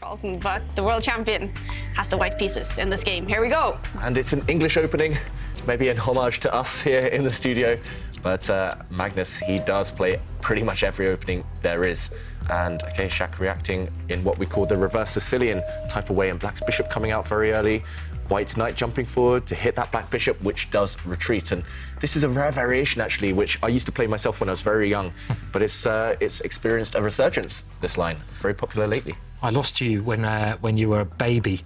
Carlsen, but the world champion has the white pieces in this game. Here we go. And it's an English opening, maybe an homage to us here in the studio. But Magnus, he does play pretty much every opening there is. And okay, Shaq reacting in what we call the reverse Sicilian type of way, and Black's bishop coming out very early. White's knight jumping forward to hit that black bishop, which does retreat. And this is a rare variation, actually, which I used to play myself when I was very young. But it's experienced a resurgence, this line. Very popular lately. I lost you when you were a baby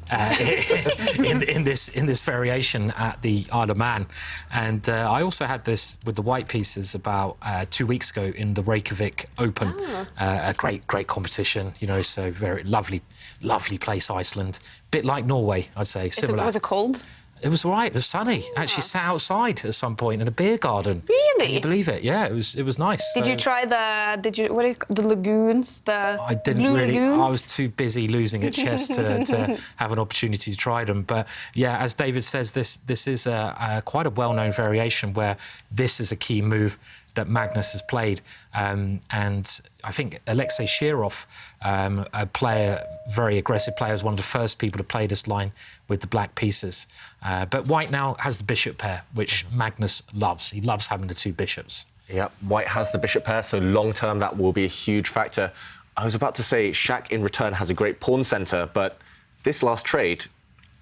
in this variation at the Isle of Man, and I also had this with the white pieces about 2 weeks ago in the Reykjavik Open. A great competition, you know. So very lovely place, Iceland. Bit like Norway, I'd say. Similar. Was it cold? It was all right. It was sunny. Actually, sat outside at some point in a beer garden. Really? Can you believe it? Yeah, it was nice. Did you try the lagoons? I didn't blue really. lagoons? I was too busy losing at chess to have an opportunity to try them. But yeah, as David says, this is quite a well-known variation where this is a key move that Magnus has played, and I think Alexei Shirov, a player, very aggressive player, is one of the first people to play this line with the black pieces. But White now has the bishop pair, which Magnus loves. He loves having the two bishops. Yeah, White has the bishop pair, so long-term that will be a huge factor. I was about to say Shaq in return has a great pawn centre, but this last trade,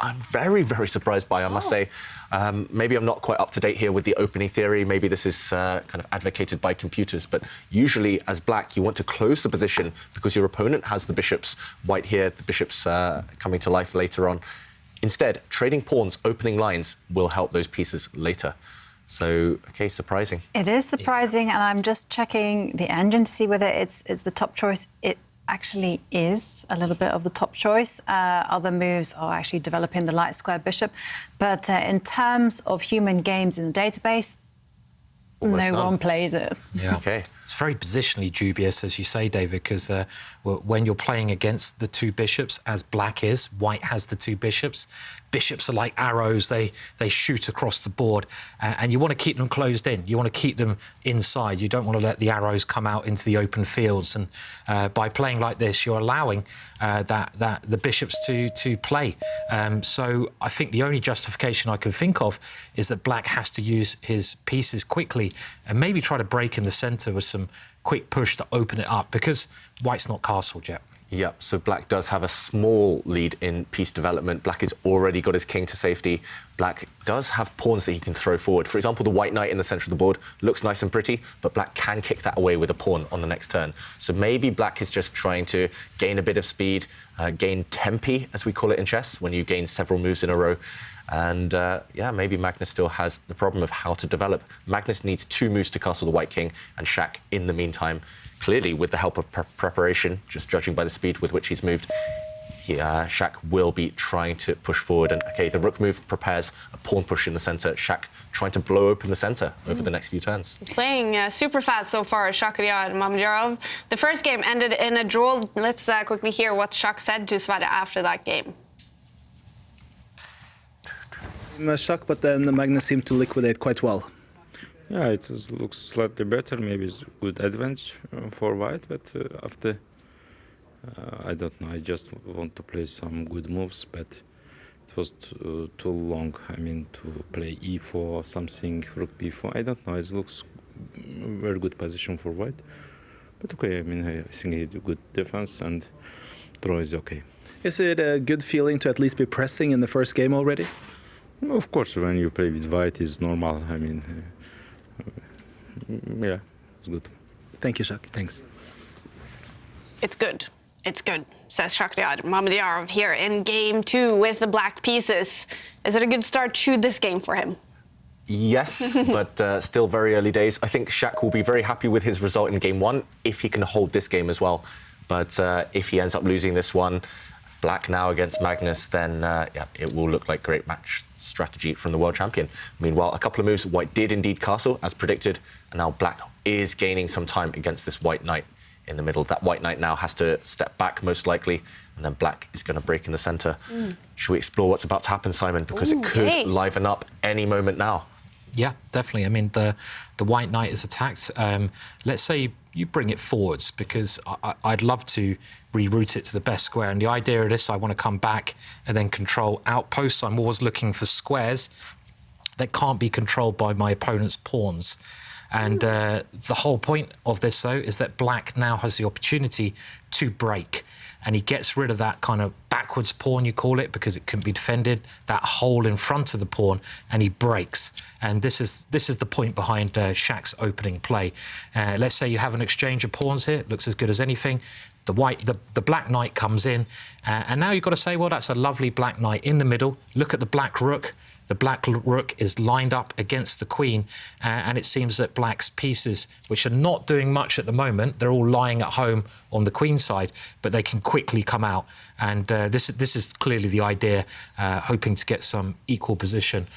I'm very, very surprised by, I must say. Maybe I'm not quite up to date here with the opening theory. Maybe this is kind of advocated by computers. But usually, as Black, you want to close the position because your opponent has the bishops. White here, the bishops coming to life later on. Instead, trading pawns, opening lines, will help those pieces later. So, OK, surprising. It is surprising, and I'm just checking the engine to see whether it's the top choice. It actually is a little bit of the top choice. Other moves are actually developing the light square bishop. But in terms of human games in the database, no one plays it. Yeah. OK. It's very positionally dubious, as you say, David, because when you're playing against the two bishops, as Black is, White has the two bishops. Bishops are like arrows. They shoot across the board, and you want to keep them closed in. You want to keep them inside. You don't want to let the arrows come out into the open fields. And by playing like this, you're allowing the bishops to play. So I think the only justification I can think of is that Black has to use his pieces quickly and maybe try to break in the centre with some quick push to open it up, because White's not castled yet. Yep, so Black does have a small lead in piece development. Black has already got his king to safety. Black does have pawns that he can throw forward. For example, the white knight in the centre of the board looks nice and pretty, but Black can kick that away with a pawn on the next turn. So maybe Black is just trying to gain a bit of speed, gain tempi, as we call it in chess, when you gain several moves in a row. And, yeah, maybe Magnus still has the problem of how to develop. Magnus needs 2 moves to castle the white king, and Shaq, in the meantime, clearly with the help of preparation, just judging by the speed with which he's moved, Shaq will be trying to push forward. And, OK, the rook move prepares a pawn push in the centre. Shaq trying to blow open the centre over the next few turns. He's playing super fast so far, Shaq and Mamedyarov. The first game ended in a draw. Let's quickly hear what Shaq said to Sverre after that game. Shock, but then Magnus seemed to liquidate quite well. Yeah, it looks slightly better. Maybe it's good advantage for White, but after, I don't know. I just want to play some good moves, but it was too long. I mean, to play e4 or something, rook b4. I don't know. It looks very good position for White, but okay. I mean, I think he did good defense, and draw is okay. Is it a good feeling to at least be pressing in the first game already? Of course, when you play with White, it's normal. I mean, yeah, it's good. Thank you, Shaq. Thanks. It's good. It's good, says Shaq Mamedyarov here in game 2 with the black pieces. Is it a good start to this game for him? Yes, but still very early days. I think Shaq will be very happy with his result in game 1 if he can hold this game as well. But if he ends up losing this one, Black now against Magnus, then yeah, it will look like great match strategy from the world champion. Meanwhile, a couple of moves, White did indeed castle, as predicted, and now Black is gaining some time against this white knight in the middle. That white knight now has to step back, most likely, and then Black is going to break in the centre. Should we explore what's about to happen, Simon? Because it could liven up any moment now. Yeah, definitely. I mean, the white knight is attacked. Let's say you bring it forwards, because I'd love to reroute it to the best square. And the idea of this, I want to come back and then control outposts. I'm always looking for squares that can't be controlled by my opponent's pawns. And the whole point of this, though, is that black now has the opportunity to break. And he gets rid of that kind of backwards pawn, you call it, because it couldn't be defended, that hole in front of the pawn, and he breaks. And this is the point behind Shaq's opening play. Let's say you have an exchange of pawns here. It looks as good as anything. The black knight comes in, and now you've got to say, well, that's a lovely black knight in the middle. Look at the black rook. The black rook is lined up against the queen, and it seems that black's pieces, which are not doing much at the moment, they're all lying at home on the queen side, but they can quickly come out. And this is clearly the idea, hoping to get some equal position.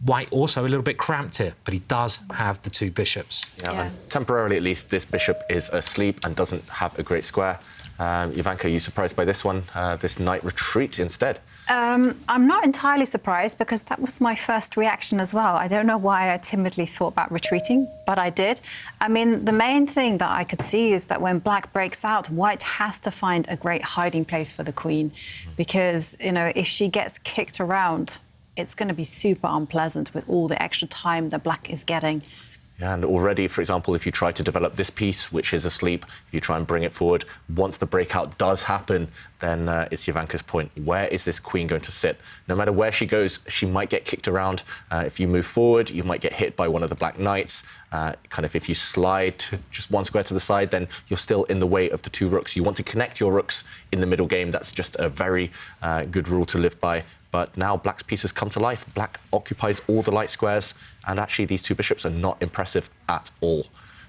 White also a little bit cramped here, but he does have the two bishops. Yeah. And temporarily, at least, this bishop is asleep and doesn't have a great square. Ivanka, are you surprised by this one? This knight retreat instead? I'm not entirely surprised, because that was my first reaction as well. I don't know why I timidly thought about retreating, but I did. I mean, the main thing that I could see is that when black breaks out, white has to find a great hiding place for the queen, because, you know, if she gets kicked around, it's going to be super unpleasant with all the extra time that black is getting. Yeah, and already, for example, if you try to develop this piece, which is asleep, if you try and bring it forward, once the breakout does happen, then it's Ivanka's point. Where is this queen going to sit? No matter where she goes, she might get kicked around. If you move forward, you might get hit by one of the black knights. Kind of if you slide just one square to the side, then you're still in the way of the two rooks. You want to connect your rooks in the middle game. That's just a very good rule to live by. But now black's pieces come to life. Black occupies all the light squares, and actually these two bishops are not impressive at all.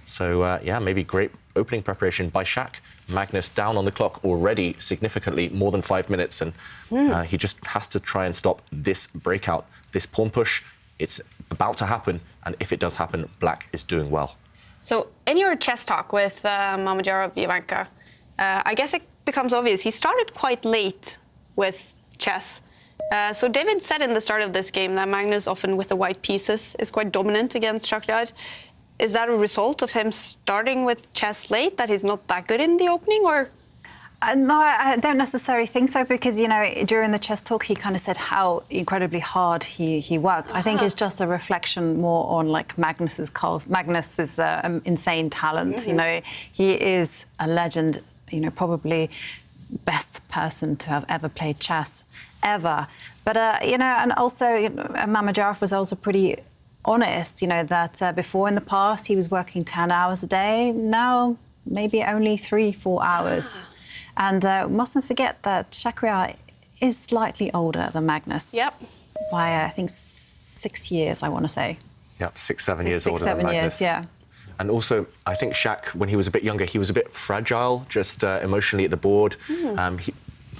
So, yeah, maybe great opening preparation by Shaq. Magnus down on the clock already significantly, more than 5 minutes, and he just has to try and stop this breakout, this pawn push. It's about to happen, and if it does happen, black is doing well. So, in your chess talk with Mamedyarov, Ivanka, I guess it becomes obvious he started quite late with chess. So David said in the start of this game that Magnus, often with the white pieces, is quite dominant against Shaq. Is that a result of him starting with chess late, that he's not that good in the opening, or? No, I don't necessarily think so, because, you know, during the chess talk, he kind of said how incredibly hard he worked. I think it's just a reflection more on, like, Magnus's insane talent. You know, he is a legend, you know, probably best person to have ever played chess, ever. But, you know, and also, Mamedyarov was also pretty honest, you know, that before in the past he was working 10 hours a day, now maybe only 3-4 hours. And mustn't forget that Shaq is slightly older than Magnus. Yep. By, I think, 6 years, I want to say. Yep, 7 years older than Magnus. 6-7 years, yeah. And also, I think Shaq, when he was a bit younger, he was a bit fragile, just emotionally at the board.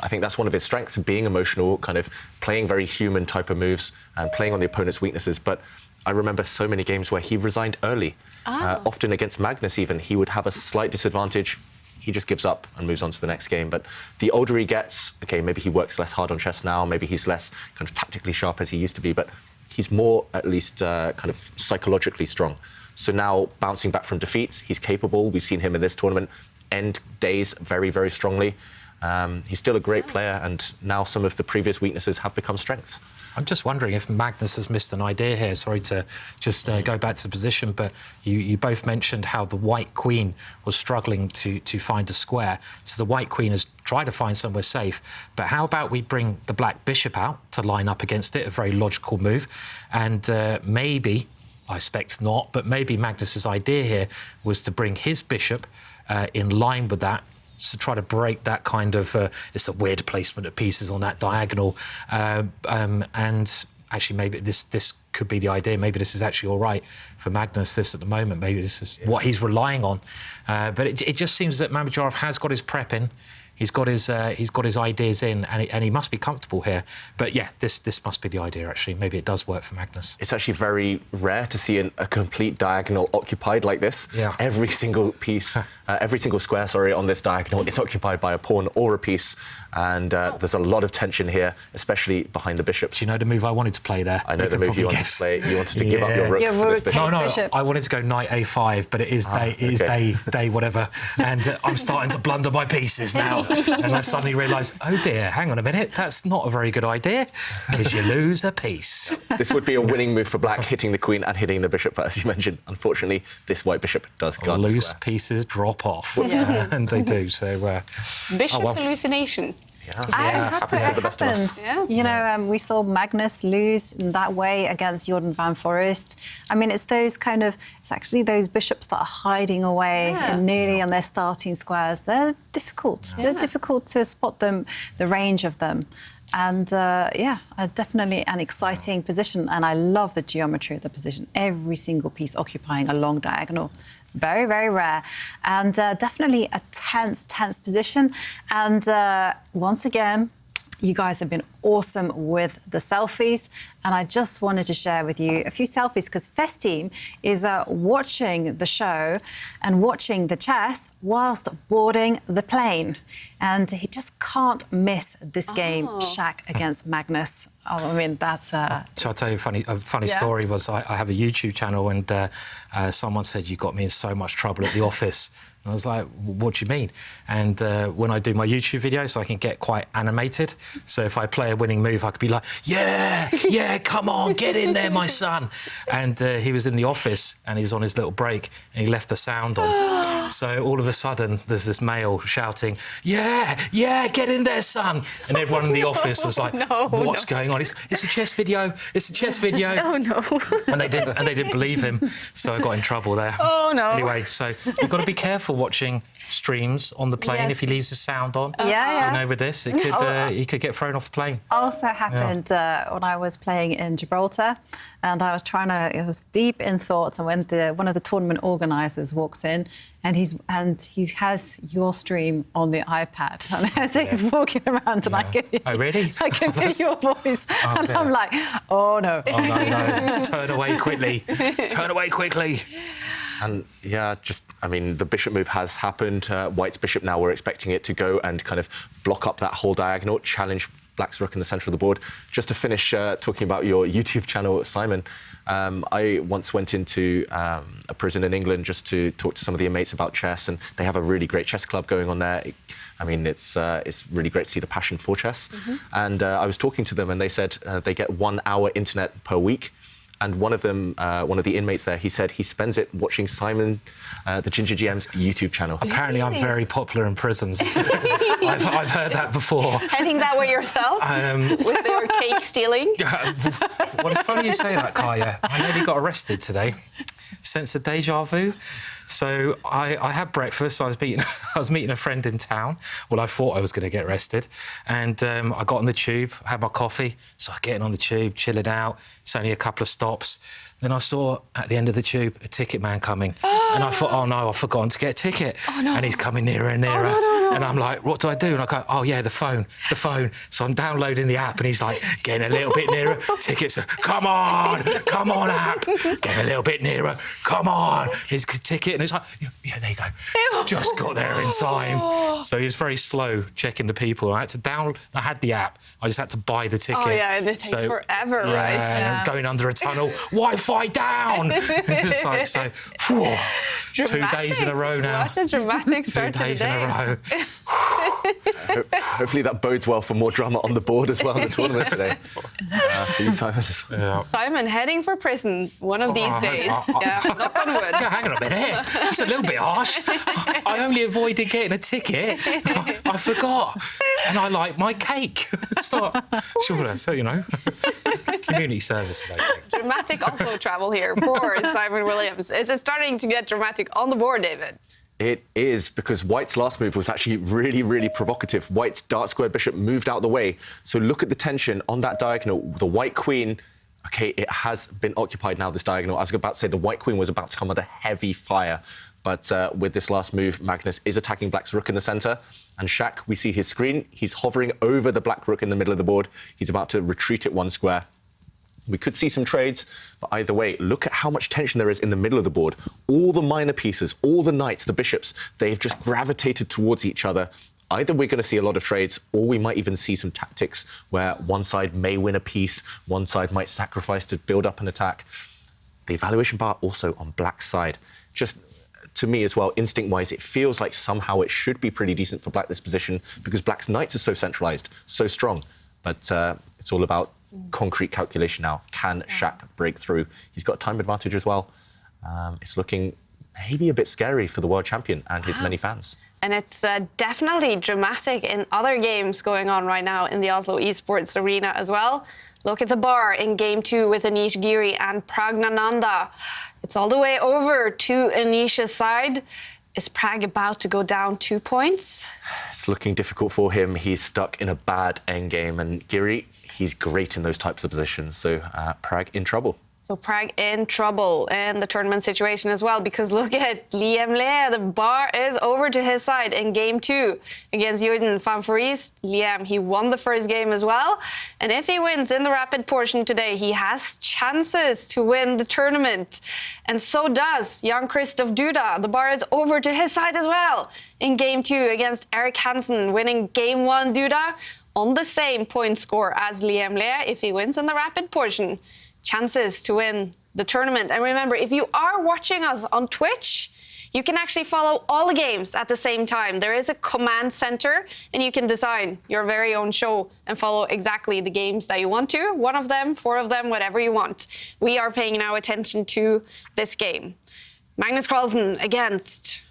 I think that's one of his strengths, being emotional, kind of playing very human type of moves and playing on the opponent's weaknesses. But I remember so many games where he resigned early. Often against Magnus even, he would have a slight disadvantage. He just gives up and moves on to the next game. But the older he gets, OK, maybe he works less hard on chess now, maybe he's less kind of tactically sharp as he used to be, but he's more, at least, kind of psychologically strong. So now, bouncing back from defeat, he's capable. We've seen him in this tournament end days very, very strongly. He's still a great player, and now some of the previous weaknesses have become strengths. I'm just wondering if Magnus has missed an idea here. Sorry to just go back to the position, but you both mentioned how the white queen was struggling to find a square. So the white queen has tried to find somewhere safe. But how about we bring the black bishop out to line up against it, a very logical move. And maybe, I expect not, but maybe Magnus's idea here was to bring his bishop in line with that, to try to break that kind of, it's a weird placement of pieces on that diagonal. And actually, maybe this could be the idea. Maybe this is actually all right for Magnus, this at the moment. Maybe this is what he's relying on. But it just seems that Mamedyarov has got his prep in. He's got his ideas in, and he must be comfortable here. But yeah, this must be the idea. Actually, maybe it does work for Magnus. It's actually very rare to see a complete diagonal occupied like this. Yeah. Every single piece, every single square, sorry, on this diagonal is occupied by a pawn or a piece, and there's a lot of tension here, especially behind the bishops. Do you know the move I wanted to play there? I know the move you wanted to play. You wanted to give up Yeah. your rook. Your for rook this bishop. No, bishop. I wanted to go knight a5, but it is day whatever, and I'm starting to blunder my pieces now, and I suddenly realised, oh dear, hang on a minute, that's not a very good idea, because you lose a piece. This would be a winning move for black, hitting the queen and hitting the bishop, but as you mentioned, unfortunately, this white bishop does guard the Loose square. pieces drop off, and they do. So Bishop well. hallucination. Happens to the best of us. Yeah. You know, we saw Magnus lose in that way against Jordan van Forest. I mean, it's actually those bishops that are hiding away nearly on their starting squares. They're difficult. Yeah. They're difficult to spot them, the range of them. And definitely an exciting position. And I love the geometry of the position. Every single piece occupying a long diagonal. Very, very rare. And definitely a tense position. And once again, you guys have been awesome with the selfies. And I just wanted to share with you a few selfies because Festim is watching the show and watching the chess whilst boarding the plane. And he just can't miss this game, Shaq against Magnus. Oh, I mean, that's... Shall I tell you a funny story? Was I have a YouTube channel, and someone said, you got me in so much trouble at the office. And I was like, what do you mean? And when I do my YouTube videos, I can get quite animated. So if I play a winning move, I could be like, yeah, come on, get in there, my son. And he was in the office, and he's on his little break, and he left the sound on. So all of a sudden, there's this male shouting, yeah, get in there, son. And everyone in the office was like, what's going on? It's a chess video. It's a chess video. Oh, no. And they didn't believe him, so I got in trouble there. Oh, no. Anyway, so you've got to be careful watching streams on the plane if he leaves the sound on. Yeah. You know, with this, he could get thrown off the plane. Also happened when I was playing in Gibraltar, and I was deep in thoughts, and when one of the tournament organisers walks in, and he has your stream on the iPad, and as he's walking around, and I can hear your voice, and I'm like, oh no. Oh no! Turn away quickly! Turn away quickly! And the bishop move has happened. White's bishop now, we're expecting it to go and kind of block up that whole diagonal, challenge black's rook in the centre of the board. Just to finish talking about your YouTube channel, Simon, I once went into a prison in England just to talk to some of the inmates about chess, and they have a really great chess club going on there. I mean, it's really great to see the passion for chess. And I was talking to them, and they said they get 1 hour internet per week. And one of them, one of the inmates there, he said he spends it watching Simon, the Ginger GM's YouTube channel. Apparently, I'm very popular in prisons. I've heard that before. Heading that way yourself? With your cake stealing? Well, it's funny you say that, Kaya. I nearly got arrested today. Sense of deja vu. So I had breakfast. I was meeting a friend in town. Well, I thought I was going to get arrested, and I got on the tube, had my coffee. So I getting on the tube, chilling out. It's only a couple of stops. Then I saw at the end of the tube a ticket man coming, and I thought, oh no, I've forgotten to get a ticket. Oh, no. And he's coming nearer and nearer. No. And I'm like, what do I do? And I go, oh yeah, the phone. So I'm downloading the app, and he's like, getting a little bit nearer. Tickets, come on, app. Getting a little bit nearer, come on. His ticket, and it's like, yeah, there you go. Just got there in time. So he was very slow checking the people. I had the app. I just had to buy the ticket. Oh yeah, and it takes forever, right? And I'm going under a tunnel. Wi-Fi down. It's like, so, whew, 2 days in a row now. What a dramatic 2 start to the days in a day. row. Hopefully that bodes well for more drama on the board as well in the tournament today. For you, Simon. Simon heading for prison one of these days. Yeah, knock on wood. Yeah, hang on a minute. It's a little bit harsh. I only avoided getting a ticket. I forgot. And I like my cake. Sure, so, you know. Community services, I think. Dramatic Oslo travel here for Simon Williams. Is it starting to get dramatic on the board, David? It is, because White's last move was actually really, really provocative. White's dark square bishop moved out the way. So look at the tension on that diagonal. The white queen, OK, it has been occupied now, this diagonal. I was about to say the white queen was about to come under heavy fire. But with this last move, Magnus is attacking black's rook in the centre. And Shaq, we see his screen. He's hovering over the black rook in the middle of the board. He's about to retreat it one square. We could see some trades, but either way, look at how much tension there is in the middle of the board. All the minor pieces, all the knights, the bishops, they've just gravitated towards each other. Either we're going to see a lot of trades, or we might even see some tactics where one side may win a piece, one side might sacrifice to build up an attack. The evaluation bar also on black's side. Just to me as well, instinct-wise, it feels like somehow it should be pretty decent for black this position because black's knights are so centralised, so strong. But it's all about concrete calculation now. Can Shaq break through? He's got time advantage as well. It's looking maybe a bit scary for the world champion and his many fans. And it's definitely dramatic in other games going on right now in the Oslo Esports arena as well. Look at the bar in Game 2 with Anish Giri and Pragnananda. It's all the way over to Anish's side. Is Prag about to go down 2 points? It's looking difficult for him. He's stuck in a bad endgame. And Giri, he's great in those types of positions. So Prag in trouble. So Prag in trouble in the tournament situation as well, because look at Liam Le. The bar is over to his side in Game 2 against Jordan van Vries. Liam, he won the first game as well. And if he wins in the rapid portion today, he has chances to win the tournament. And so does Jan Christoph Duda. The bar is over to his side as well in Game 2 against Eric Hansen, winning Game 1. Duda on the same point score as Liam Le if he wins in the rapid portion. Chances to win the tournament. And remember, if you are watching us on Twitch, you can actually follow all the games at the same time. There is a command center, and you can design your very own show and follow exactly the games that you want to. 1 of them, 4 of them, whatever you want. We are paying now attention to this game. Magnus Carlsen against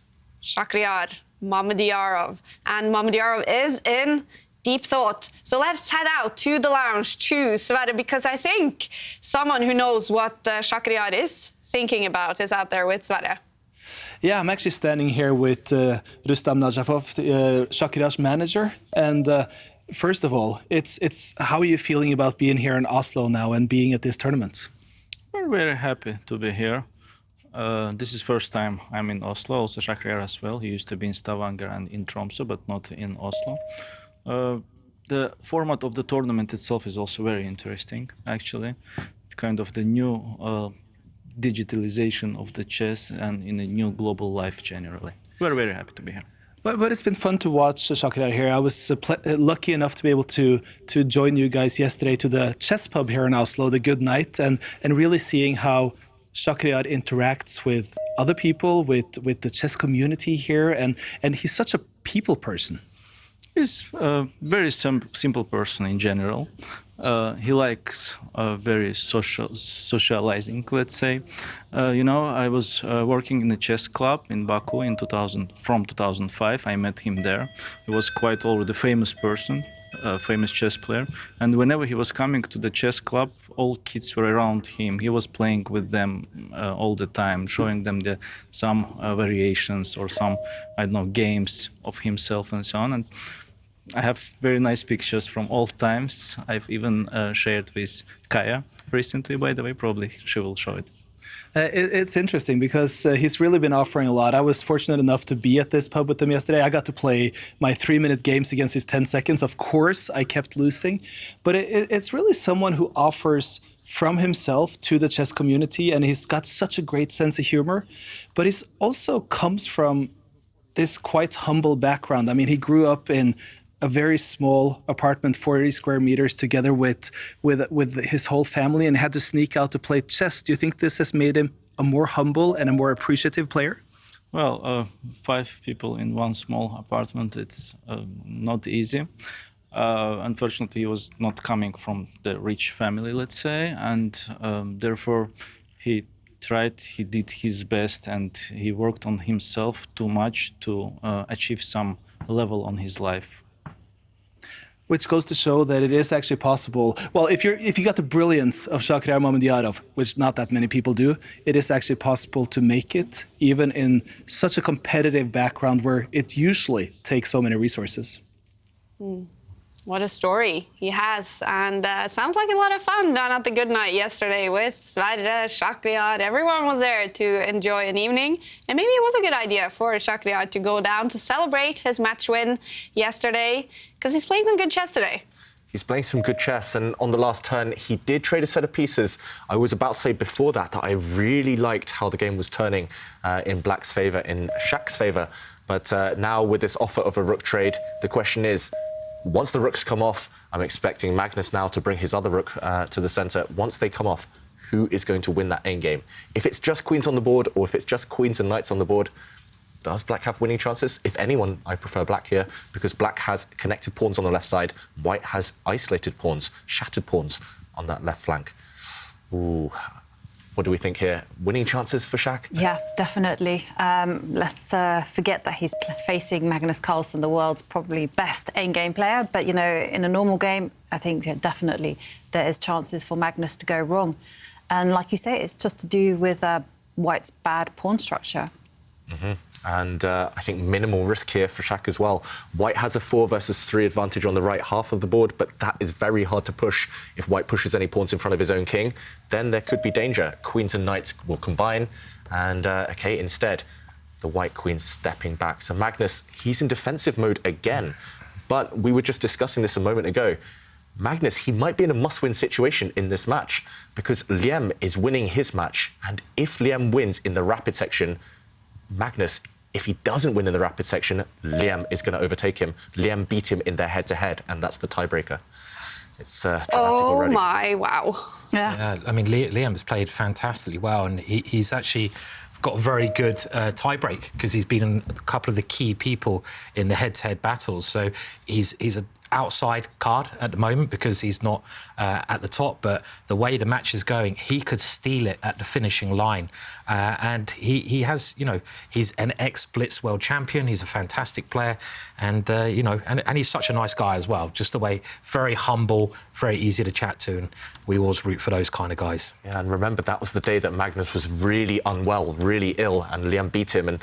Shakhriyar Mamedyarov. And Mamedyarov is in deep thought. So let's head out to the lounge to Sverre, because I think someone who knows what Shakhriyar is thinking about is out there with Sverre. Yeah, I'm actually standing here with Rustam Najafov, Shakhriyar's manager. And first of all, it's how are you feeling about being here in Oslo now and being at this tournament? We're very happy to be here. This is first time I'm in Oslo, also Shakhriyar as well. He used to be in Stavanger and in Tromsø, but not in Oslo. The format of the tournament itself is also very interesting, actually. It's kind of the new digitalization of the chess and in a new global life generally. We're very happy to be here. But it's been fun to watch Shakhriyar here. I was lucky enough to be able to join you guys yesterday to the chess pub here in Oslo, the Good Night, and really seeing how Shakhriyar interacts with other people, with the chess community here, and he's such a people person. He's a very simple person in general. He likes very socializing, let's say. I was working in a chess club in Baku in from 2005. I met him there. He was quite already a famous person, a famous chess player. And whenever he was coming to the chess club, all kids were around him. He was playing with them all the time, showing them some variations or some, games of himself and so on. And I have very nice pictures from all times. I've even shared with Kaya recently, by the way. Probably she will show it. It's interesting because he's really been offering a lot. I was fortunate enough to be at this pub with him yesterday. I got to play my 3-minute games against his 10 seconds. Of course, I kept losing. But it's really someone who offers from himself to the chess community, and he's got such a great sense of humor. But he also comes from this quite humble background. I mean, he grew up in a very small apartment, 40 square meters, together with his whole family, and had to sneak out to play chess. Do you think this has made him a more humble and a more appreciative player? Well, 5 people in one small apartment, it's not easy. Unfortunately, he was not coming from the rich family, let's say, and therefore he did his best, and he worked on himself too much to achieve some level on his life. Which goes to show that it is actually possible. Well, if you got the brilliance of Shakhriyar Mamedyarov, which not that many people do, it is actually possible to make it, even in such a competitive background where it usually takes so many resources. What a story he has. And it sounds like a lot of fun down at the Good Night yesterday with Sverre, Shakhriyar. Everyone was there to enjoy an evening. And maybe it was a good idea for Shakhriyar to go down to celebrate his match win yesterday, because he's playing some good chess today. He's playing some good chess, and on the last turn, he did trade a set of pieces. I was about to say before that I really liked how the game was turning in Black's favour, in Shak's favour. But now with this offer of a rook trade, the question is, once the rooks come off, I'm expecting Magnus now to bring his other rook to the centre. Once they come off, who is going to win that endgame? If it's just queens on the board, or if it's just queens and knights on the board, does Black have winning chances? If anyone, I prefer Black here, because Black has connected pawns on the left side. White has isolated pawns, shattered pawns on that left flank. Ooh, what do we think here? Winning chances for Shak? Yeah, definitely. Let's forget that he's facing Magnus Carlsen, the world's probably best endgame player. But, you know, in a normal game, I think definitely there is chances for Magnus to go wrong. And like you say, it's just to do with White's bad pawn structure. Mm-hmm. And I think minimal risk here for Shak as well. White has a 4 versus 3 advantage on the right half of the board, but that is very hard to push. If White pushes any pawns in front of his own king, then there could be danger. Queens and knights will combine, and OK, instead, the White queen's stepping back. So Magnus, he's in defensive mode again, but we were just discussing this a moment ago. Magnus, he might be in a must-win situation in this match, because Liem is winning his match, and if Liem wins in the rapid section, Magnus, if he doesn't win in the rapid section, Liem is going to overtake him. Liem beat him in their head-to-head, and that's the tiebreaker. It's dramatic already. Oh, my, wow. Yeah, I mean, Liam's played fantastically well, and he's actually got a very good tiebreak, because he's beaten a couple of the key people in the head-to-head battles. So he's an outside card at the moment because he's not at the top, but the way the match is going, he could steal it at the finishing line. And he has, you know, he's an ex-Blitz world champion. He's a fantastic player, and you know, and he's such a nice guy as well. Just the way, very humble, very easy to chat to, and we always root for those kind of guys. Yeah, and remember, that was the day that Magnus was really unwell, really ill, and Liam beat him. And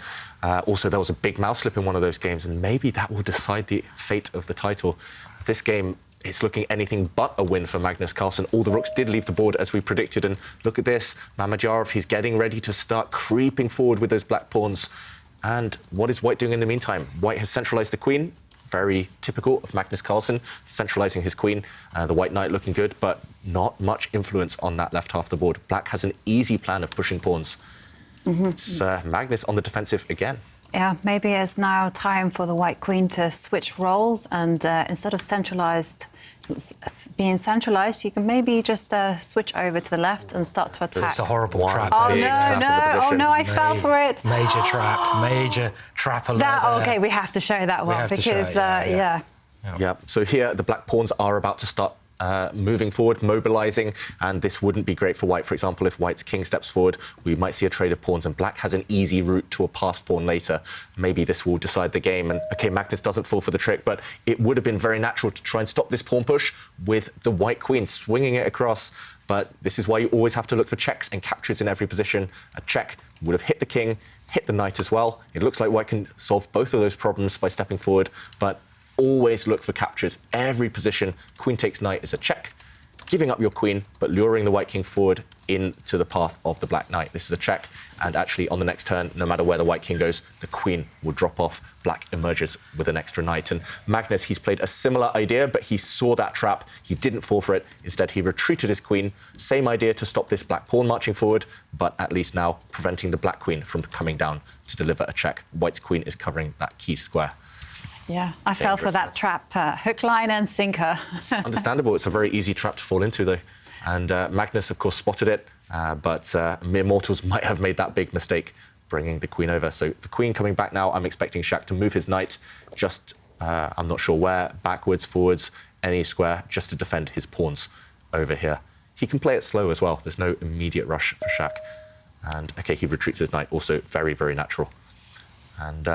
also, there was a big mouse slip in one of those games, and maybe that will decide the fate of the title. This game, it's looking anything but a win for Magnus Carlsen. All the rooks did leave the board as we predicted, and look at this. Mamedyarov, he's getting ready to start creeping forward with those black pawns. And what is White doing in the meantime? White has centralised the queen, very typical of Magnus Carlsen, centralising his queen. The White knight looking good, but not much influence on that left half of the board. Black has an easy plan of pushing pawns. Mm-hmm. It's Magnus on the defensive again. Yeah, maybe it's now time for the White Queen to switch roles, and instead of being centralised, you can maybe just switch over to the left and start to attack. It's a horrible trap. Oh, no, I fell for it. Major trap alert. OK, we have to show that one, because, yeah. So here, the black pawns are about to start moving forward, mobilising, and this wouldn't be great for White. For example, if White's king steps forward, we might see a trade of pawns, and Black has an easy route to a passed pawn later. Maybe this will decide the game. And OK, Magnus doesn't fall for the trick, but it would have been very natural to try and stop this pawn push with the White queen swinging it across. But this is why you always have to look for checks and captures in every position. A check would have hit the king, hit the knight as well. It looks like White can solve both of those problems by stepping forward, but always look for captures. Every position, queen takes knight is a check, giving up your queen, but luring the White king forward into the path of the Black knight. This is a check, and actually on the next turn, no matter where the White king goes, the queen will drop off. Black emerges with an extra knight. And Magnus, he's played a similar idea, but he saw that trap. He didn't fall for it. Instead, he retreated his queen. Same idea to stop this black pawn marching forward, but at least now preventing the black queen from coming down to deliver a check. White's queen is covering that key square. Yeah, I fell for that trap, hook, line and sinker. It's understandable. It's a very easy trap to fall into, though. And Magnus, of course, spotted it, but mere mortals might have made that big mistake, bringing the queen over. So the queen coming back now. I'm expecting Shak to move his knight just, I'm not sure where, backwards, forwards, any square, just to defend his pawns over here. He can play it slow as well. There's no immediate rush for Shak. And, OK, he retreats his knight, also very, very natural. And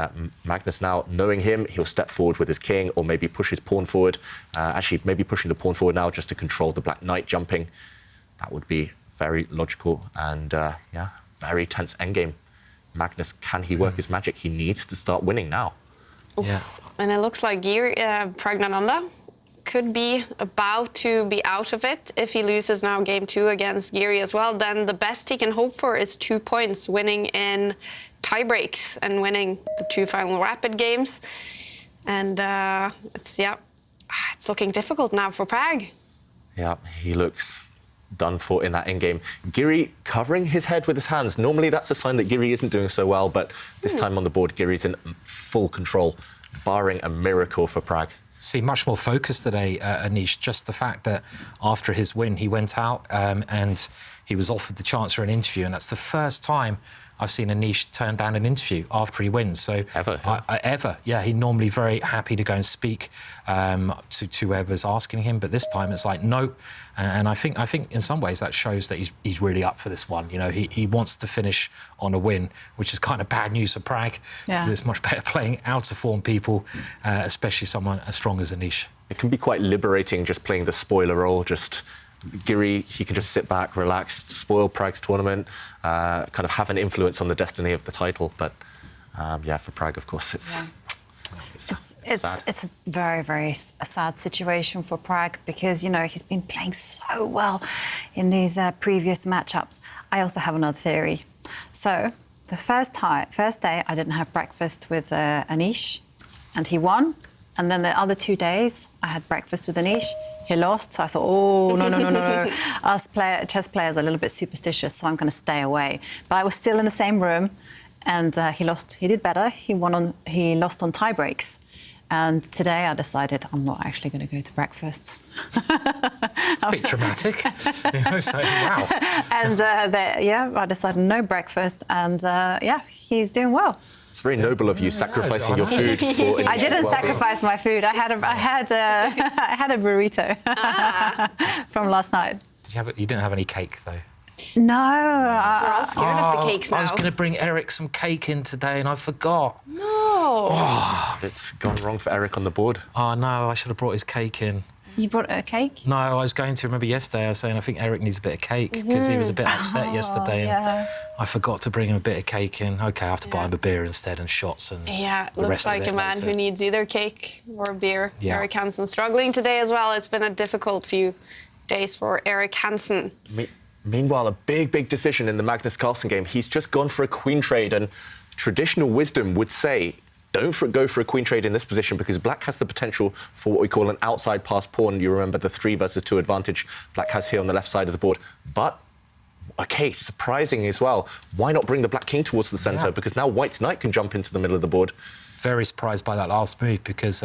Magnus now, knowing him, he'll step forward with his king, or maybe push his pawn forward. Actually, maybe pushing the pawn forward now just to control the black knight jumping. That would be very logical and, yeah, very tense endgame. Magnus, can he work his magic? He needs to start winning now. Yeah. And it looks like Pragnananda could be about to be out of it. If he loses now game 2 against Geary as well, then the best he can hope for is 2 points, winning in tie breaks and winning the 2 final rapid games. And it's looking difficult now for Prague. Yeah, he looks done for in that endgame. Geary covering his head with his hands. Normally that's a sign that Geary isn't doing so well, but this time on the board, Geary's in full control, barring a miracle for Prague. See, much more focused today, Anish. Just the fact that after his win, he went out and he was offered the chance for an interview, and that's the first time I've seen Anish turn down an interview after he wins. So ever? Yeah, he's normally very happy to go and speak to whoever's asking him, but this time it's like no. And I think in some ways that shows that he's really up for this one. You know, he wants to finish on a win, which is kind of bad news for Prague because it's much better playing out of form people, especially someone as strong as Anish. It can be quite liberating just playing the spoiler role. Just Geary, he can just sit back, relax, spoil Prague's tournament, kind of have an influence on the destiny of the title. But for Prague, of course, it's a very, very sad situation for Prague because, you know, he's been playing so well in these previous matchups. I also have another theory. So the first day, I didn't have breakfast with Anish, and he won. And then the other 2 days, I had breakfast with Anish. He lost, so I thought, oh, no. Us chess players are a little bit superstitious, so I'm going to stay away. But I was still in the same room, and he lost. He did better. He lost on tie breaks. And today I decided I'm not actually going to go to breakfast. It's a bit dramatic. So, wow. And I decided no breakfast, and he's doing well. It's very noble of you, sacrificing your food for. I didn't sacrifice my food. I had a burrito from last night. You didn't have any cake though? No. We're all scared of the cakes now. I was going to bring Eric some cake in today, and I forgot. No. It's gone wrong for Eric on the board. Oh no, I should have brought his cake in. You brought a cake? No, I was going to. Remember yesterday I was saying I think Eric needs a bit of cake because he was a bit upset yesterday. And I forgot to bring him a bit of cake in. OK, I have to buy him a beer instead and shots. And looks like a man who needs either cake or beer. Yeah. Erik Hansen struggling today as well. It's been a difficult few days for Erik Hansen. Meanwhile, a big decision in the Magnus Carlsen game. He's just gone for a queen trade, and traditional wisdom would say don't go for a queen trade in this position because Black has the potential for what we call an outside pass pawn. You remember the 3 versus 2 advantage Black has here on the left side of the board. But, OK, surprising as well. Why not bring the Black king towards the centre? Because now White's knight can jump into the middle of the board. Very surprised by that last move because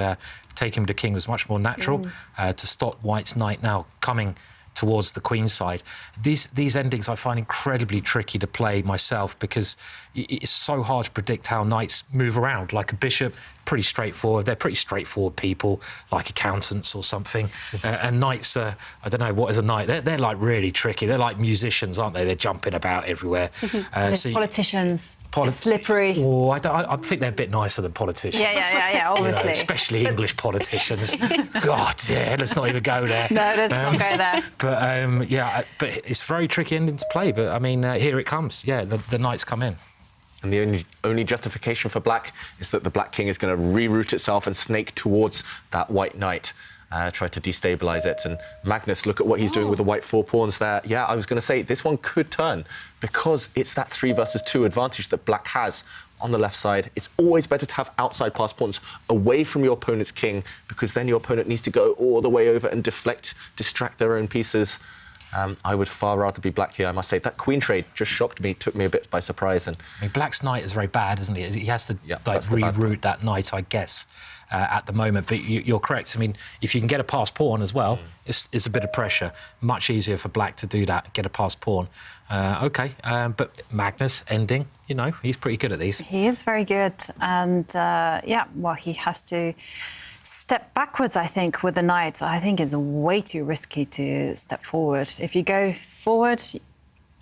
taking him to king was much more natural to stop White's knight now coming towards the queen side. These endings I find incredibly tricky to play myself because it's so hard to predict how knights move around. Like a bishop, pretty straightforward. They're pretty straightforward people, like accountants or something. And knights, I don't know, what is a knight? They're like really tricky. They're like musicians, aren't they? They're jumping about everywhere. Politicians. Slippery. Oh, I think they're a bit nicer than politicians. Yeah, obviously. You know, especially English politicians. God, let's not even go there. No, let's not go there. But it's a very tricky ending to play. But I mean, here it comes. Yeah, the knights come in. And the only justification for Black is that the Black king is going to reroute itself and snake towards that white knight, try to destabilise it. And Magnus, look at what he's doing with the white 4 pawns there. Yeah, I was going to say, this one could turn because it's that 3 versus 2 advantage that Black has on the left side. It's always better to have outside pass pawns away from your opponent's king because then your opponent needs to go all the way over and distract their own pieces. I would far rather be Black here, I must say. That queen trade just shocked me, took me a bit by surprise. And I mean, Black's knight is very bad, isn't he? He has to reroute that knight, I guess, at the moment. But you're correct. I mean, if you can get a pass pawn as well, it's a bit of pressure. Much easier for Black to do that, get a pass pawn. But Magnus ending, you know, he's pretty good at these. He is very good. And, he has to step backwards, I think, with the knight. I think it's way too risky to step forward. If you go forward, you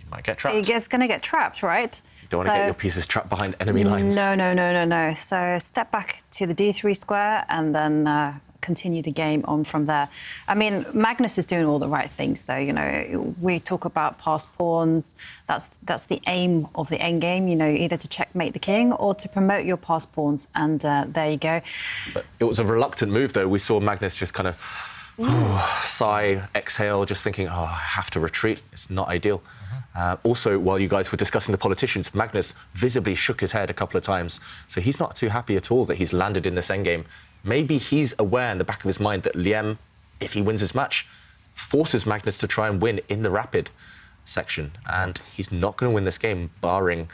might get trapped. It's going to get trapped, right? You don't want to get your pieces trapped behind enemy lines. No. So step back to the d3 square and then continue the game on from there. I mean, Magnus is doing all the right things, though. You know, we talk about pass pawns. That's the aim of the end game. You know, either to checkmate the king or to promote your pass pawns. And there you go. But it was a reluctant move, though. We saw Magnus just kind of Sigh, exhale, just thinking, oh, I have to retreat. It's not ideal. Also, while you guys were discussing the politicians, Magnus visibly shook his head a couple of times. So he's not too happy at all that he's landed in this endgame. Maybe he's aware in the back of his mind that Liem, if he wins this match, forces Magnus to try and win in the rapid section. And he's not going to win this game, barring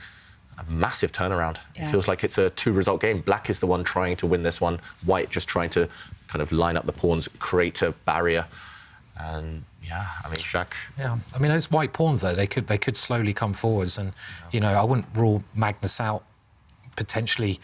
a massive turnaround. Yeah. It feels like it's a 2-result game. Black is the one trying to win this one. White just trying to kind of line up the pawns, create a barrier. And yeah, I mean, Shaq. Yeah, I mean, those white pawns, though, they could slowly come forwards. And, you know, I wouldn't rule Magnus out. Potentially,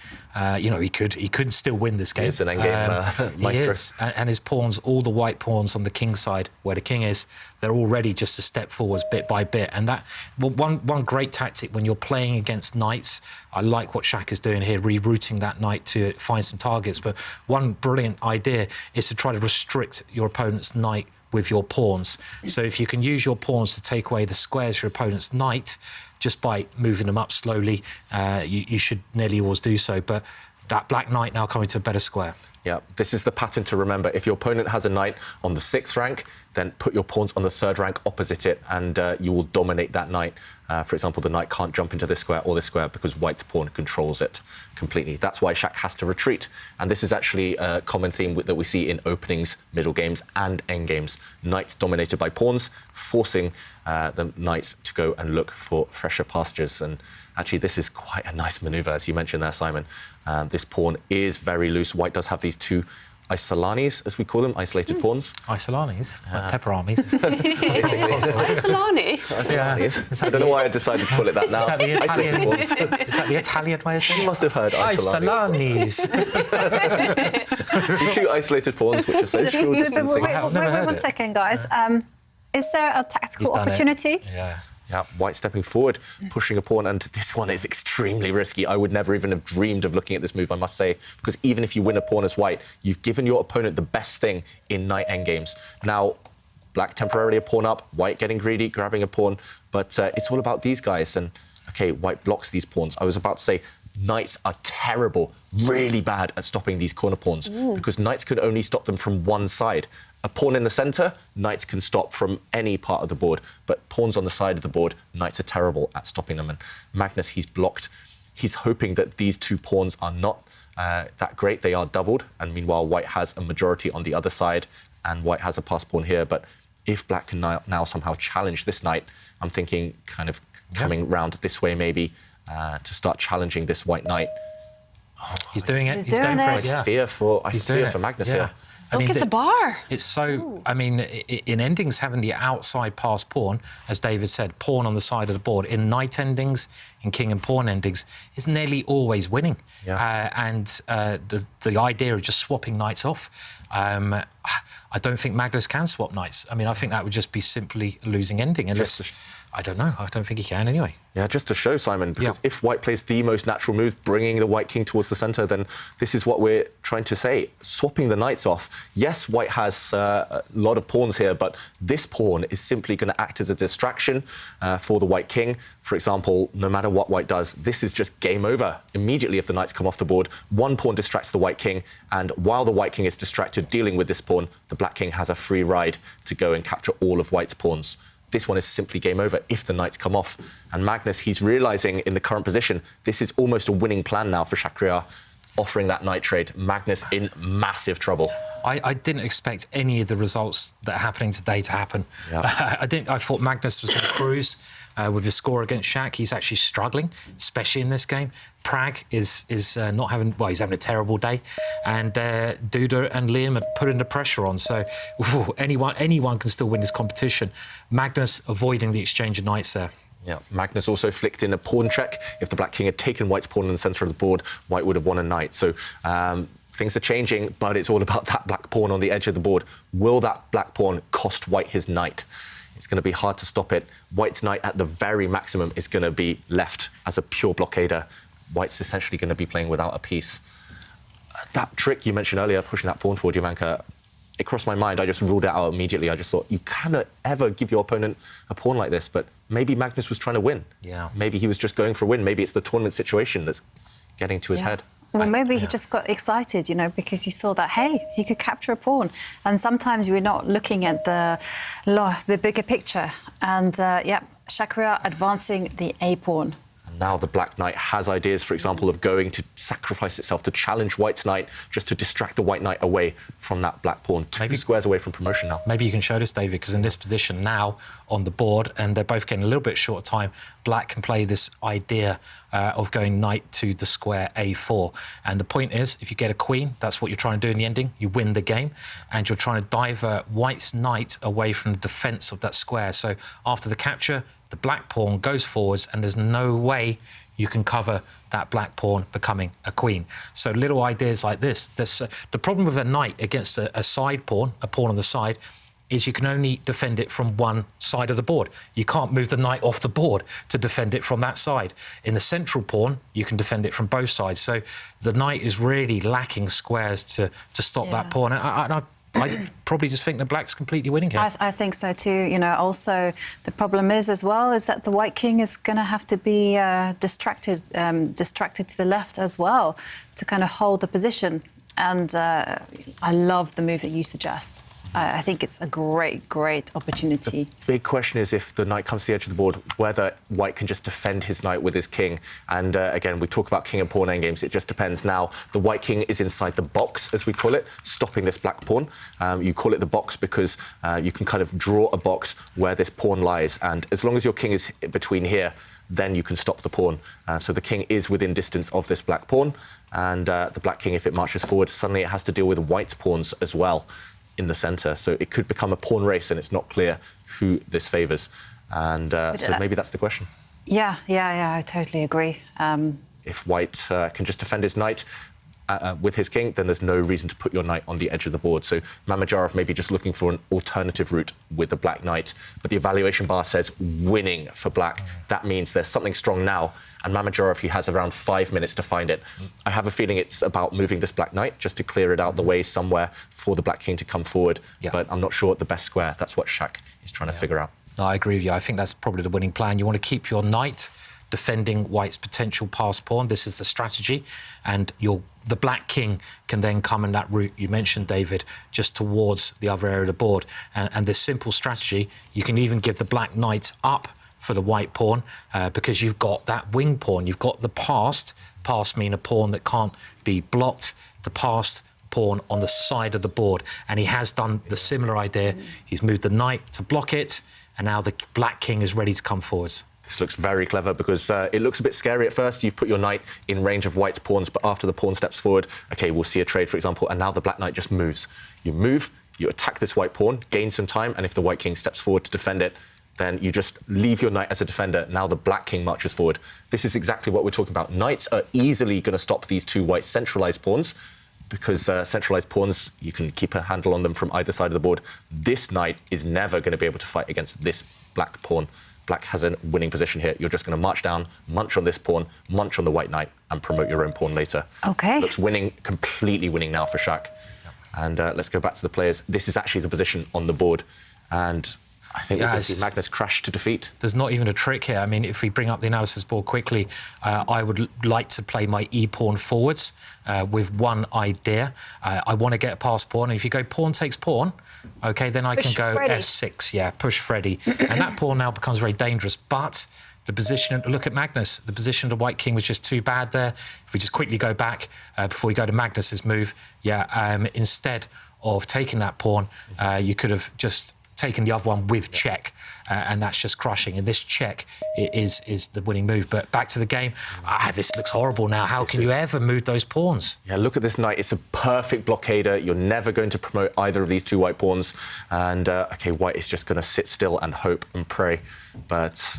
you know, he could still win this game. He's an endgame maestro. He is, and his pawns, all the white pawns on the king side, where the king is, they're already just a step forwards bit by bit. And that, well, one great tactic when you're playing against knights, I like what Shaq is doing here, rerouting that knight to find some targets. But one brilliant idea is to try to restrict your opponent's knight with your pawns. So if you can use your pawns to take away the squares of your opponent's knight, just by moving them up slowly, you should nearly always do so. But that black knight now coming to a better square. Yeah, this is the pattern to remember. If your opponent has a knight on the 6th rank, then put your pawns on the 3rd rank opposite it, and you will dominate that knight. For example, the knight can't jump into this square or this square because white's pawn controls it completely. That's why Shaq has to retreat. And this is actually a common theme that we see in openings, middle games, and end games. Knights dominated by pawns, forcing the knights to go and look for fresher pastures. And actually, this is quite a nice maneuver, as you mentioned there, Simon. This pawn is very loose. White does have these 2 isolanis, as we call them, isolated pawns. Isolanis? Like pepper armies? Isolanis? Yeah. I don't know why I decided to call it that now. Is that the Isolated Italian, pawns. is that the Italian way of saying You it? must have heard isolanis. Isolanis. These 2 isolated pawns, which are social distancing. Wait, I've never heard one it. second, guys. Is there a tactical He's done it. opportunity? Yeah. Yeah, white stepping forward, pushing a pawn, and this one is extremely risky. I would never even have dreamed of looking at this move, I must say, because even if you win a pawn as white, you've given your opponent the best thing in knight endgames. Now, black temporarily a pawn up, white getting greedy, grabbing a pawn, but it's all about these guys. And, OK, white blocks these pawns. I was about to say, knights are terrible, really bad at stopping these corner pawns, because knights could only stop them from one side. A pawn in the centre, knights can stop from any part of the board, but pawns on the side of the board, knights are terrible at stopping them. And Magnus, he's blocked. He's hoping that these 2 pawns are not that great. They are doubled, and meanwhile, white has a majority on the other side, and white has a pass pawn here. But if black can now somehow challenge this knight, I'm thinking kind of coming round this way maybe to start challenging this white knight. Oh, He's doing it. He's going doing for it. it, yeah. I fear for Magnus here. I Look mean, at the bar. It's so, I mean, in endings, having the outside pass pawn, as David said, pawn on the side of the board. In knight endings, in king and pawn endings, is nearly always winning. Yeah. And the idea of just swapping knights off, I don't think Magnus can swap knights. I mean, I think that would just be simply a losing ending. Unless, I don't know. I don't think he can anyway. Yeah, just to show, Simon, because if white plays the most natural move, bringing the white king towards the centre, then this is what we're trying to say. Swapping the knights off. Yes, white has a lot of pawns here, but this pawn is simply going to act as a distraction for the white king. For example, no matter what white does, this is just game over immediately if the knights come off the board. One pawn distracts the white king, and while the white king is distracted dealing with this pawn, the black king has a free ride to go and capture all of white's pawns. This one is simply game over if the knights come off. And Magnus, he's realising in the current position, this is almost a winning plan now for Shakhriyar, offering that knight trade. Magnus in massive trouble. I didn't expect any of the results that are happening today to happen. Yeah. I thought Magnus was going to cruise with his score against Shaq. He's actually struggling, especially in this game. Prag is not having, well, he's having a terrible day. And Duda and Liam are putting the pressure on. So anyone can still win this competition. Magnus avoiding the exchange of knights there. Yeah, Magnus also flicked in a pawn check. If the black king had taken white's pawn in the centre of the board, white would have won a knight. So things are changing, but it's all about that black pawn on the edge of the board. Will that black pawn cost white his knight? It's going to be hard to stop it. White's knight at the very maximum is going to be left as a pure blockader. White's essentially going to be playing without a piece. That trick you mentioned earlier, pushing that pawn forward, Ivanka, it crossed my mind. I just ruled it out immediately. I just thought, you cannot ever give your opponent a pawn like this. But maybe Magnus was trying to win. Yeah. Maybe he was just going for a win. Maybe it's the tournament situation that's getting to his head. Well, maybe he just got excited, you know, because he saw that, hey, he could capture a pawn. And sometimes we're not looking at the bigger picture. And, Shakira advancing the A pawn. Now the black knight has ideas, for example, of going to sacrifice itself to challenge white's knight, just to distract the white knight away from that black pawn. Two squares away from promotion now. Maybe you can show this, David, because in this position now on the board, and they're both getting a little bit short time, black can play this idea of going knight to the square A4. And the point is, if you get a queen, that's what you're trying to do in the ending, you win the game, and you're trying to divert white's knight away from the defence of that square. So after the capture, the black pawn goes forwards, and there's no way you can cover that black pawn becoming a queen. So little ideas like this. The problem with a knight against a side pawn, a pawn on the side, is you can only defend it from one side of the board. You can't move the knight off the board to defend it from that side. In the central pawn, you can defend it from both sides. So the knight is really lacking squares to stop that pawn. And I probably just think the black's completely winning here. I think so too. You know, also the problem is as well is that the white king is going to have to be distracted to the left as well to kind of hold the position. And I love the move that you suggest. I think it's a great opportunity. The big question is, if the knight comes to the edge of the board, whether white can just defend his knight with his king. And again, we talk about king and pawn endgames. It just depends. Now, the white king is inside the box, as we call it, stopping this black pawn. You call it the box because you can kind of draw a box where this pawn lies. And as long as your king is between here, then you can stop the pawn. So the king is within distance of this black pawn. And the black king, if it marches forward, suddenly it has to deal with white's pawns as well in the centre. So it could become a pawn race, and it's not clear who this favours. And so maybe that's the question. Yeah, I totally agree. If white can just defend his knight with his king, then there's no reason to put your knight on the edge of the board. So Mamedyarov may be just looking for an alternative route with the black knight. But the evaluation bar says winning for black. That means there's something strong now. And Mamedyarov, he has around 5 minutes to find it. I have a feeling it's about moving this black knight just to clear it out the way somewhere for the black king to come forward. But I'm not sure the best square. That's what Shak is trying to figure out. No, I agree with you. I think that's probably the winning plan. You want to keep your knight defending white's potential pass pawn. This is the strategy. And the black king can then come in that route you mentioned, David, just towards the other area of the board. And this simple strategy, you can even give the black knight up for the white pawn because you've got that wing pawn. You've got the passed mean a pawn that can't be blocked, the passed pawn on the side of the board. And he has done the similar idea. He's moved the knight to block it, and now the black king is ready to come forwards. This looks very clever because it looks a bit scary at first. You've put your knight in range of white's pawns, but after the pawn steps forward, OK, we'll see a trade, for example, and now the black knight just moves. You move, you attack this white pawn, gain some time, and if the white king steps forward to defend it, then you just leave your knight as a defender. Now the black king marches forward. This is exactly what we're talking about. Knights are easily going to stop these two white centralised pawns because centralised pawns, you can keep a handle on them from either side of the board. This knight is never going to be able to fight against this black pawn. Black has a winning position here. You're just going to march down, munch on this pawn, munch on the white knight, and promote your own pawn later. OK. Looks winning, completely winning now for Shak. And let's go back to the players. This is actually the position on the board. And I think we're going to see Magnus crash to defeat. There's not even a trick here. I mean, if we bring up the analysis board quickly, I would like to play my e-pawn forwards with one idea. I want to get a pass pawn. And if you go pawn takes pawn, OK, then I can go F6. Push Freddy. And that pawn now becomes very dangerous. But the position, look at Magnus. The position of the white king was just too bad there. If we just quickly go back before we go to Magnus's move, instead of taking that pawn, you could have just taken the other one with check, and that's just crushing. And this check is the winning move. But back to the game. This looks horrible now. How can you ever move those pawns? Yeah, look at this knight. It's a perfect blockader. You're never going to promote either of these two white pawns. And, OK, white is just going to sit still and hope and pray. But,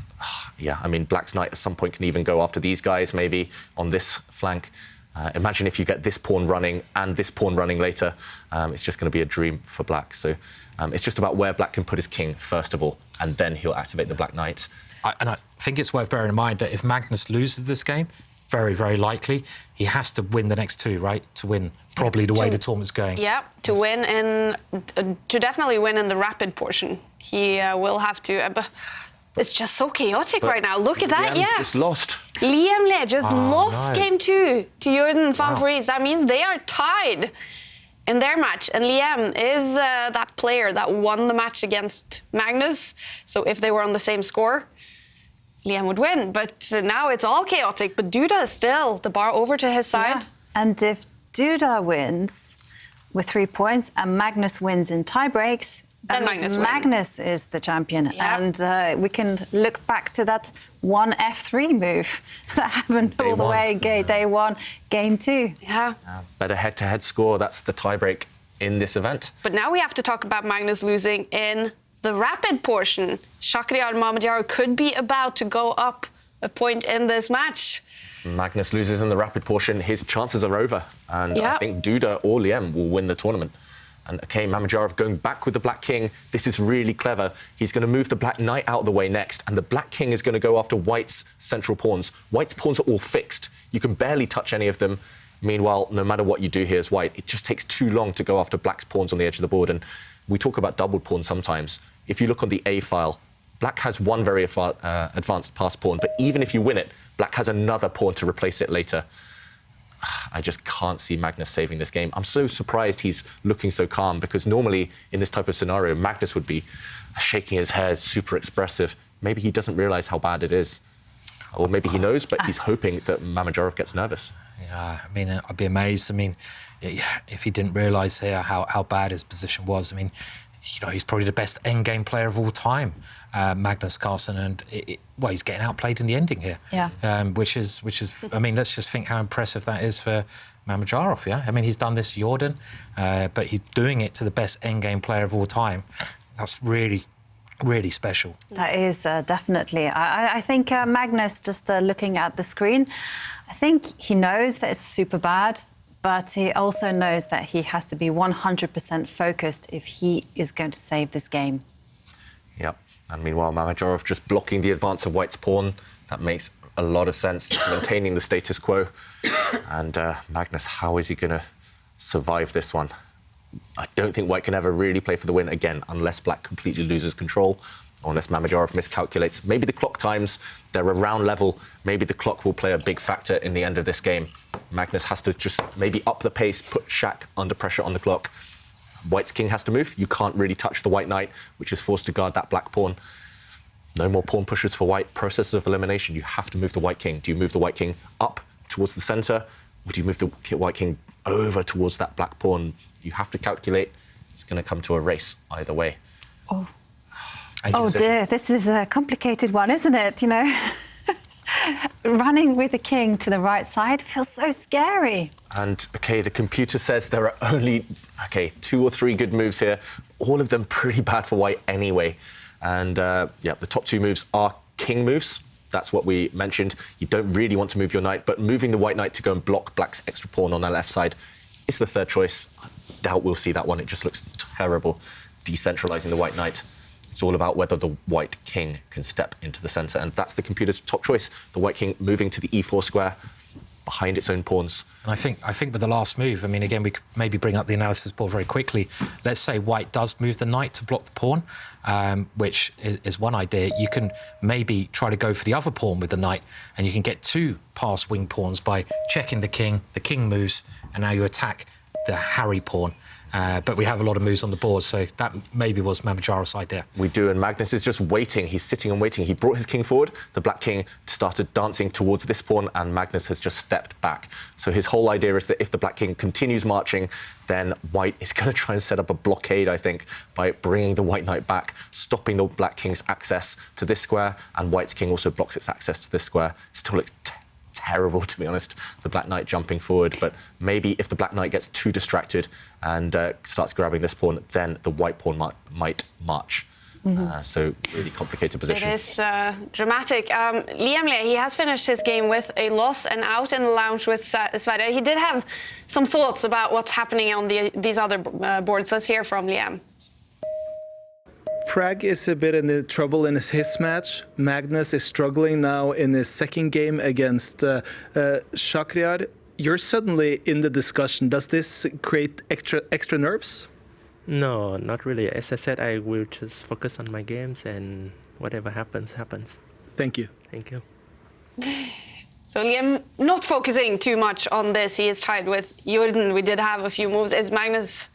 I mean, black's knight at some point can even go after these guys, maybe, on this flank. Imagine if you get this pawn running and this pawn running later. It's just going to be a dream for black. So it's just about where black can put his king, first of all, and then he'll activate the black knight. I think it's worth bearing in mind that if Magnus loses this game, very, very likely, he has to win the next two, right? To win probably the way the tournament's going. Yeah, to definitely win in the rapid portion. He will have to... It's just so chaotic right now. Look at that, Liam just lost. Liam Le just lost no. game 2 to Jordan van Vries. That means they are tied in their match. And Liam is that player that won the match against Magnus. So if they were on the same score, Liam would win. But now it's all chaotic. But Duda is still the bar over to his side. Yeah. And if Duda wins with 3 points and Magnus wins in tie breaks, that Then means Magnus Magnus is the champion. Yeah. And we can look back to that one F3 move that happened all the one. way day 1, game 2. Yeah. Better head-to-head score. That's the tiebreak in this event. But now we have to talk about Magnus losing in the rapid portion. Shakhriyar Mamedyarov could be about to go up a point in this match. Magnus loses in the rapid portion. His chances are over. And Yeah. I think Duda or Liam will win the tournament. And okay, Mamedyarov going back with the Black King. This is really clever. He's going to move the Black Knight out of the way next. And the Black King is going to go after White's central pawns. White's pawns are all fixed. You can barely touch any of them. Meanwhile, no matter what you do here as White, it just takes too long to go after Black's pawns on the edge of the board. And we talk about doubled pawns sometimes. If you look on the A file, Black has one very advanced pass pawn. But even if you win it, Black has another pawn to replace it later. I just can't see Magnus saving this game. I'm so surprised he's looking so calm, because normally in this type of scenario, Magnus would be shaking his head, super expressive. Maybe he doesn't realize how bad it is. Or maybe he knows, but he's hoping that Mamedyarov gets nervous. Yeah, I mean, I'd be amazed. I mean, if he didn't realise here how bad his position was. I mean, you know, he's probably the best endgame player of all time, Magnus Carlsen, and well, he's getting outplayed in the ending here. Yeah. Which is, I mean, let's just think how impressive that is for Mamedyarov. Yeah, I mean, he's done this to Jordan, but he's doing it to the best endgame player of all time. That's really, really special. That is definitely. I think Magnus, just looking at the screen, I think he knows that it's super bad, but he also knows that he has to be 100% focused if he is going to save this game. Yep. And meanwhile, Mamedyarov just blocking the advance of White's pawn. That makes a lot of sense. He's maintaining the status quo. And Magnus, how is he going to survive this one? I don't think White can ever really play for the win again, unless Black completely loses control, or unless Mamedyarov miscalculates. Maybe the clock times, they're around level. Maybe the clock will play a big factor in the end of this game. Magnus has to just maybe up the pace, put Shaq under pressure on the clock. White's king has to move. You can't really touch the White Knight, which is forced to guard that Black pawn. No more pawn pushes for White. Process of elimination. You have to move the White king. Do you move the White king up towards the centre, or do you move the White king over towards that Black pawn? You have to calculate. It's going to come to a race either way. Oh, oh dear, this is a complicated one, isn't it? You know, running with the king to the right side feels so scary. And, OK, the computer says there are only, 2 or 3 good moves here. All of them pretty bad for White anyway. And, yeah, the top 2 moves are king moves. That's what we mentioned. You don't really want to move your knight, but moving the White Knight to go and block Black's extra pawn on the left side is the third choice. I doubt we'll see that one. It just looks terrible, decentralising the White Knight. It's all about whether the White King can step into the centre, and that's the computer's top choice. The White King moving to the e4 square behind its own pawns. And I think with the last move, I mean, again, we could maybe bring up the analysis board very quickly. Let's say White does move the knight to block the pawn, which is one idea. You can maybe try to go for the other pawn with the knight, and you can get 2 passed wing pawns by checking the king moves, and now you attack the Harry pawn. But we have a lot of moves on the board, so that maybe was Mamedyarov's idea. We do, and Magnus is just waiting. He's sitting and waiting. He brought his king forward. The Black King started dancing towards this pawn, and Magnus has just stepped back. So his whole idea is that if the Black King continues marching, then White is going to try and set up a blockade, I think, by bringing the White Knight back, stopping the Black King's access to this square, and White's king also blocks its access to this square. Still looks terrible, to be honest, the Black Knight jumping forward. But maybe if the Black Knight gets too distracted and starts grabbing this pawn, then the White pawn might march. So really complicated position. It is dramatic. Liam Le, he has finished his game with a loss and out in the lounge with Sverre. He did have some thoughts about what's happening on these other boards. Let's hear from Liam. Prag is a bit in the trouble in his match. Magnus is struggling now in his second game against Shakhriyar. You're suddenly in the discussion. Does this create extra nerves? No, not really. As I said, I will just focus on my games and whatever happens, happens. Thank you. Thank you. So Liam, not focusing too much on this, he is tied with Jordan. We did have a few moves. Is Magnus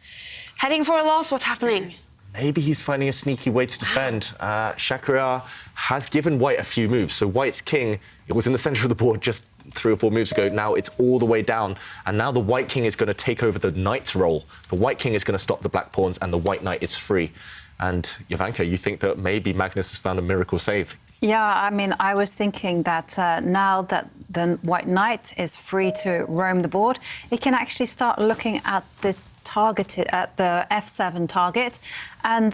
heading for a loss? What's happening? Maybe he's finding a sneaky way to defend. Shakira has given White a few moves. So White's king, it was in the centre of the board just 3 or 4 moves ago. Now it's all the way down. And now the White king is going to take over the knight's role. The White king is going to stop the black pawns and the White knight is free. And Jovanka, you think that maybe Magnus has found a miracle save? Yeah, I mean, I was thinking that now that the White Knight is free to roam the board, it can actually start looking at the F7 target and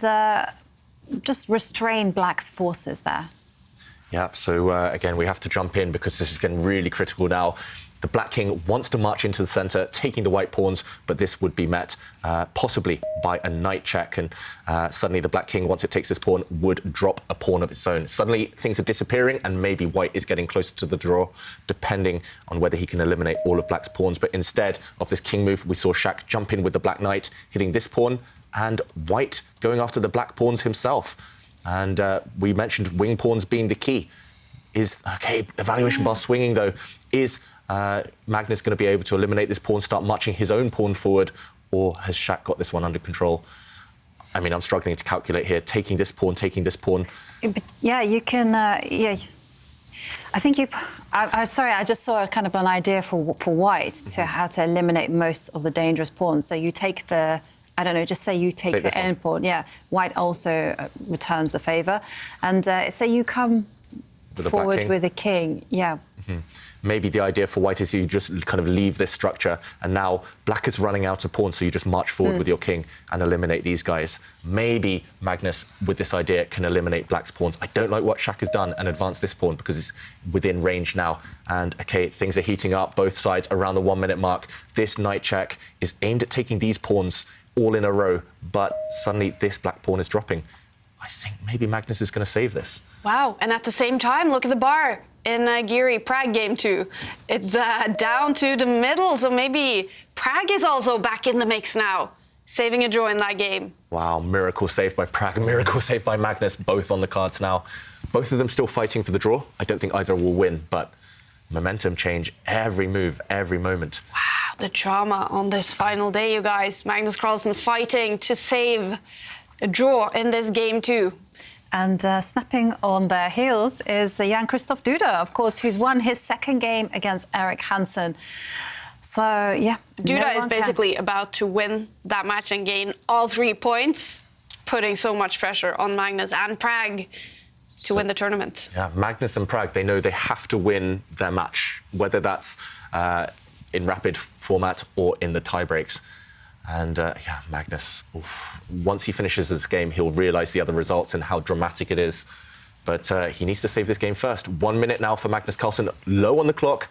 just restrain Black's forces there. Yeah, so again, we have to jump in because this is getting really critical now. The Black King wants to march into the centre, taking the white pawns, but this would be met possibly by a knight check. And suddenly the Black King, once it takes this pawn, would drop a pawn of its own. Suddenly things are disappearing and maybe White is getting closer to the draw, depending on whether he can eliminate all of Black's pawns. But instead of this king move, we saw Shak jump in with the Black Knight, hitting this pawn, and White going after the black pawns himself. And we mentioned wing pawns being the key. Evaluation bar swinging, though, is Magnus going to be able to eliminate this pawn, start marching his own pawn forward, or has Shak got this one under control? I mean, I'm struggling to calculate here. Taking this pawn. But yeah, you can. Yeah, I think you. Sorry, I just saw kind of an idea for White to how to eliminate most of the dangerous pawns. So you take the. I don't know, just say you take the end pawn. Yeah, White also returns the favour. And say you come forward with a king. Yeah. Mm-hmm. Maybe the idea for White is you just kind of leave this structure, and now Black is running out of pawns, so you just march forward with your king and eliminate these guys. Maybe Magnus, with this idea, can eliminate Black's pawns. I don't like what Shak has done and advance this pawn because it's within range now. And, OK, things are heating up, both sides around the 1 minute mark. This knight check is aimed at taking these pawns all in a row, but suddenly this black pawn is dropping. I think maybe Magnus is going to save this. Wow, and at the same time, look at the bar in Giri Prague game 2. It's down to the middle, so maybe Prague is also back in the mix now, saving a draw in that game. Wow, miracle saved by Prague, miracle saved by Magnus, both on the cards now. Both of them still fighting for the draw. I don't think either will win, but momentum change every move, every moment. Wow, the drama on this final day, you guys. Magnus Carlsen fighting to save a draw in this game 2. And snapping on their heels is Jan-Christoph Duda, of course, who's won his second game against Erik Hansen. So, yeah. Duda is basically about to win that match and gain all 3 points, putting so much pressure on Magnus and Prague to win the tournament. Yeah, Magnus and Prague, they know they have to win their match, whether that's in rapid format or in the tie breaks. And yeah, Magnus, once he finishes this game, he'll realise the other results and how dramatic it is. But he needs to save this game first. 1 minute now for Magnus Carlsen, low on the clock.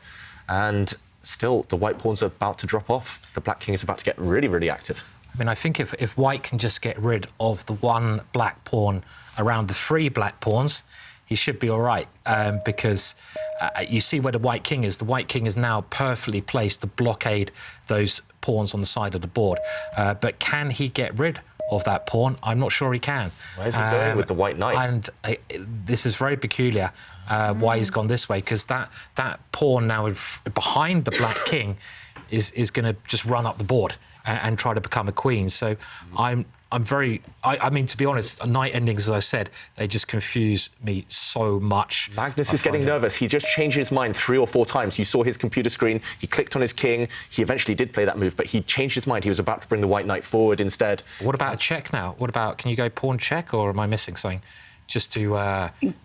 And still, the white pawns are about to drop off. The black king is about to get really, really active. I mean, I think if White can just get rid of the one black pawn around the 3 black pawns, he should be all right, because you see where the White King is. The White King is now perfectly placed to blockade those pawns on the side of the board. But can he get rid of that pawn? I'm not sure he can. Where's he going with the White Knight? And this is very peculiar why he's gone this way, because that pawn now behind the Black King is going to just run up the board and try to become a queen. So I mean, to be honest, knight endings, as I said, they just confuse me so much. Magnus is getting nervous. He just changed his mind 3 or 4 times. You saw his computer screen. He clicked on his king. He eventually did play that move, but he changed his mind. He was about to bring the white knight forward instead. What about a check now? What about, can you go pawn check, or am I missing something? Just to,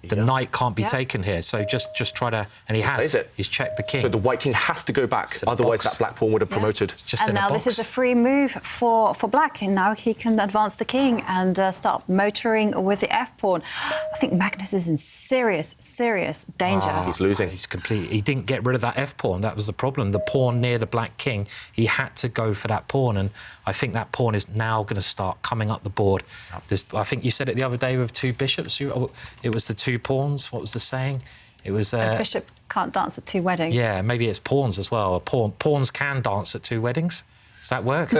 the knight can't be taken here. So just try to, and he has. He's checked the king. So the white king has to go back. Otherwise, that black pawn would have promoted. Just and now this is a free move for black. And now he can advance the king and start motoring with the f pawn. I think Magnus is in serious danger. He's losing. He's he didn't get rid of that f pawn. That was the problem. The pawn near the black king. He had to go for that pawn, and I think that pawn is now going to start coming up the board. I think you said it the other day with 2 bishops. It was the 2 pawns. What was the saying? It was a bishop can't dance at 2 weddings. Yeah, maybe it's pawns as well. Pawns can dance at 2 weddings. Does that work?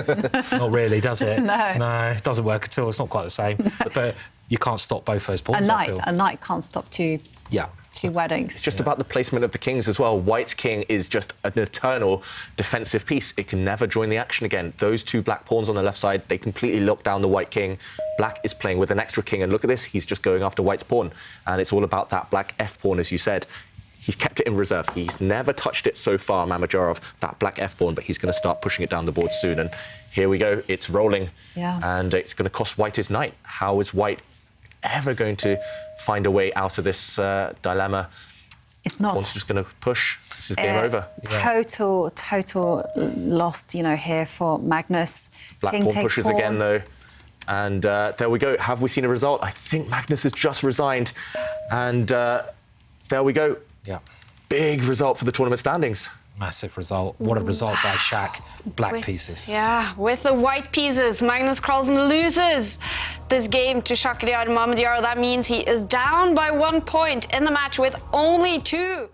Not really, does it? No, it doesn't work at all. It's not quite the same. But you can't stop both those pawns. I feel. A knight can't stop two weddings. It's just about the placement of the kings as well. White's king is just an eternal defensive piece. It can never join the action again. Those two black pawns on the left side, they completely lock down the white king. Black is playing with an extra king, and look at this, he's just going after white's pawn. And it's all about that black f pawn, as you said. He's kept it in reserve. He's never touched it so far, Mamedyarov, that black f pawn, but he's going to start pushing it down the board soon. And here we go, it's rolling. And it's going to cost white his knight. How is white ever going to find a way out of this dilemma? It's not. Pawn's just going to push. This is game over. Total lost, here for Magnus. Black King pawn takes pushes pawn. again, though. And there we go. Have we seen a result? I think Magnus has just resigned. And there we go. Yeah. Big result for the tournament standings. Massive result. What a result by Shaq. Black pieces. Yeah, with the white pieces, Magnus Carlsen loses this game to Mamedyarov. That means he is down by 1 point in the match with only 2.